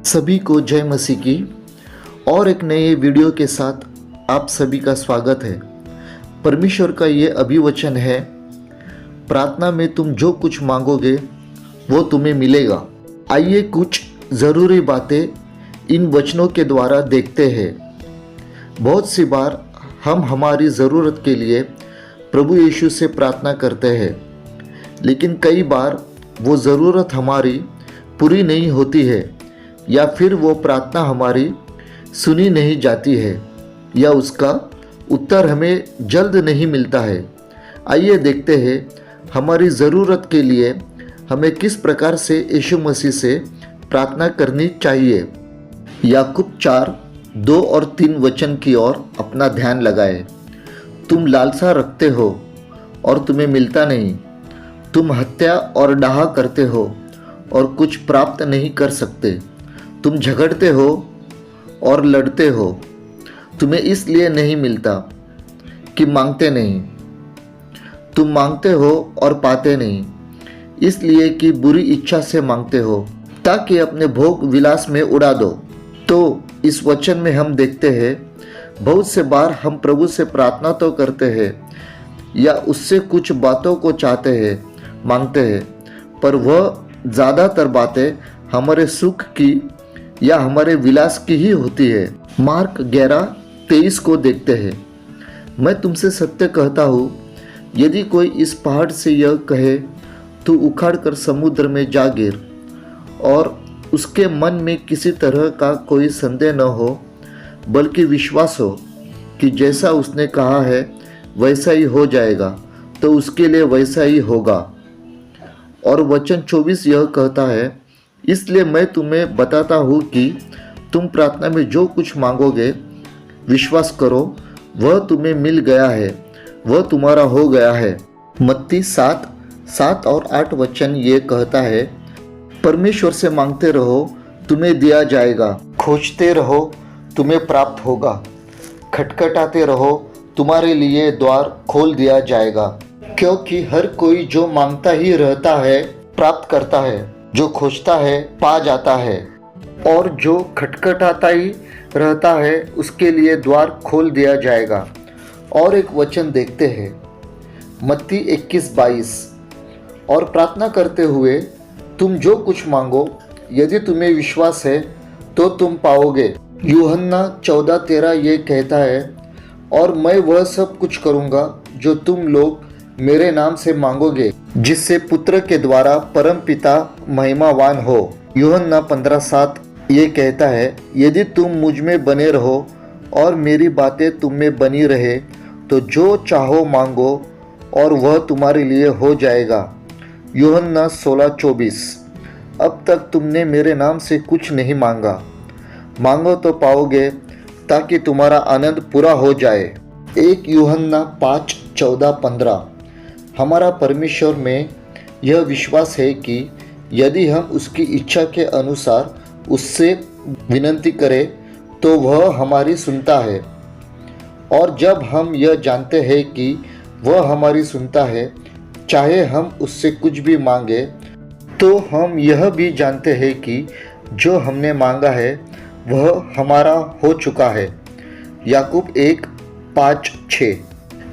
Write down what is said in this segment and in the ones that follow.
सभी को जय मसीह की और एक नए वीडियो के साथ आप सभी का स्वागत है। परमेश्वर का ये अभिवचन है, प्रार्थना में तुम जो कुछ मांगोगे वो तुम्हें मिलेगा। आइए कुछ ज़रूरी बातें इन वचनों के द्वारा देखते हैं। बहुत सी बार हम हमारी ज़रूरत के लिए प्रभु यीशु से प्रार्थना करते हैं, लेकिन कई बार वो ज़रूरत हमारी पूरी नहीं होती है या फिर वो प्रार्थना हमारी सुनी नहीं जाती है या उसका उत्तर हमें जल्द नहीं मिलता है। आइए देखते हैं हमारी ज़रूरत के लिए हमें किस प्रकार से यीशु मसीह से प्रार्थना करनी चाहिए। याकूब 4:2 और 3 वचन की ओर अपना ध्यान लगाए। तुम लालसा रखते हो और तुम्हें मिलता नहीं, तुम हत्या और डाह करते हो और कुछ प्राप्त नहीं कर सकते। तुम झगड़ते हो और लड़ते हो, तुम्हें इसलिए नहीं मिलता कि मांगते नहीं। तुम मांगते हो और पाते नहीं, इसलिए कि बुरी इच्छा से मांगते हो ताकि अपने भोग विलास में उड़ा दो। तो इस वचन में हम देखते हैं, बहुत से बार हम प्रभु से प्रार्थना तो करते हैं या उससे कुछ बातों को चाहते हैं, मांगते हैं, पर वह ज़्यादातर बातें हमारे सुख की या हमारे विलास की ही होती है। मार्क 11:23 को देखते हैं। मैं तुमसे सत्य कहता हूँ, यदि कोई इस पहाड़ से यह कहे तू उखाड़ कर समुद्र में जा गिर, और उसके मन में किसी तरह का कोई संदेह न हो, बल्कि विश्वास हो कि जैसा उसने कहा है वैसा ही हो जाएगा, तो उसके लिए वैसा ही होगा। और वचन 24 यह कहता है, इसलिए मैं तुम्हें बताता हूँ कि तुम प्रार्थना में जो कुछ मांगोगे, विश्वास करो वह तुम्हें मिल गया है, वह तुम्हारा हो गया है। मत्ती 7:7 और 8 वचन ये कहता है, परमेश्वर से मांगते रहो तुम्हें दिया जाएगा, खोजते रहो तुम्हें प्राप्त होगा, खटखटाते रहो तुम्हारे लिए द्वार खोल दिया जाएगा। क्योंकि हर कोई जो मांगता ही रहता है प्राप्त करता है, जो खोजता है पा जाता है, और जो खटखटाता ही रहता है उसके लिए द्वार खोल दिया जाएगा। और एक वचन देखते हैं, मत्ती 21:22, और प्रार्थना करते हुए तुम जो कुछ मांगो, यदि तुम्हें विश्वास है तो तुम पाओगे। यूहन्ना 14:13 ये कहता है, और मैं वह सब कुछ करूँगा जो तुम लोग मेरे नाम से मांगोगे, जिससे पुत्र के द्वारा परम पिता महिमावान हो। यूहन्ना 15:7 ये कहता है, यदि तुम मुझ में बने रहो और मेरी बातें तुम में बनी रहे, तो जो चाहो मांगो और वह तुम्हारे लिए हो जाएगा। यूहन्ना 16:24। अब तक तुमने मेरे नाम से कुछ नहीं मांगा, मांगो तो पाओगे, ताकि तुम्हारा आनंद पूरा हो जाए। 1 यूहन्ना 5:14-15। हमारा परमेश्वर में यह विश्वास है कि यदि हम उसकी इच्छा के अनुसार उससे विनती करें तो वह हमारी सुनता है। और जब हम यह जानते हैं कि वह हमारी सुनता है, चाहे हम उससे कुछ भी मांगे, तो हम यह भी जानते हैं कि जो हमने मांगा है वह हमारा हो चुका है। याकूब 1:5-6।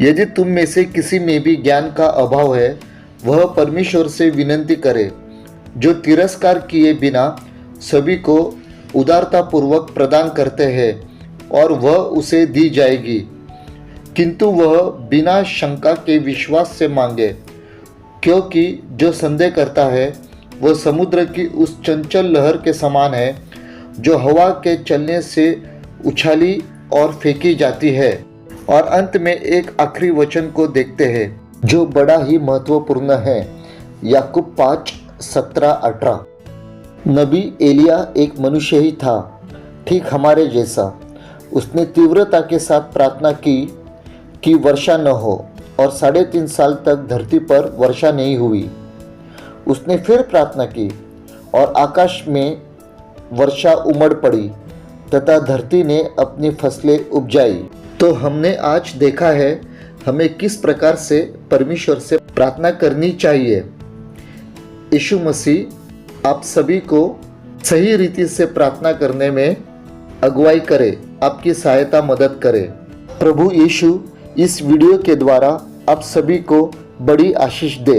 यदि तुम में से किसी में भी ज्ञान का अभाव है, वह परमेश्वर से विनती करे, जो तिरस्कार किए बिना सभी को उदारतापूर्वक प्रदान करते हैं, और वह उसे दी जाएगी। किंतु वह बिना शंका के विश्वास से मांगे, क्योंकि जो संदेह करता है वह समुद्र की उस चंचल लहर के समान है, जो हवा के चलने से उछाली और फेंकी जाती है। और अंत में एक आखिरी वचन को देखते हैं, जो बड़ा ही महत्वपूर्ण है। याकूब 5:17-18। नबी एलिया एक मनुष्य ही था, ठीक हमारे जैसा। उसने तीव्रता के साथ प्रार्थना की कि वर्षा न हो, और 3.5 साल तक धरती पर वर्षा नहीं हुई। उसने फिर प्रार्थना की और आकाश में वर्षा उमड़ पड़ी तथा धरती ने अपनी फसलें उपजाई। तो हमने आज देखा है हमें किस प्रकार से परमेश्वर से प्रार्थना करनी चाहिए। यीशु मसीह आप सभी को सही रीति से प्रार्थना करने में अगुवाई करे, आपकी सहायता मदद करे। प्रभु यीशु इस वीडियो के द्वारा आप सभी को बड़ी आशीष दे।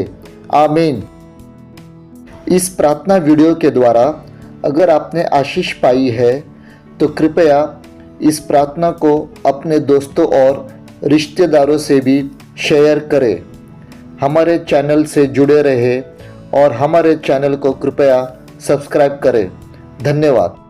आमीन। इस प्रार्थना वीडियो के द्वारा अगर आपने आशीष पाई है तो कृपया इस प्रार्थना को अपने दोस्तों और रिश्तेदारों से भी शेयर करें। हमारे चैनल से जुड़े रहे और हमारे चैनल को कृपया सब्सक्राइब करें। धन्यवाद।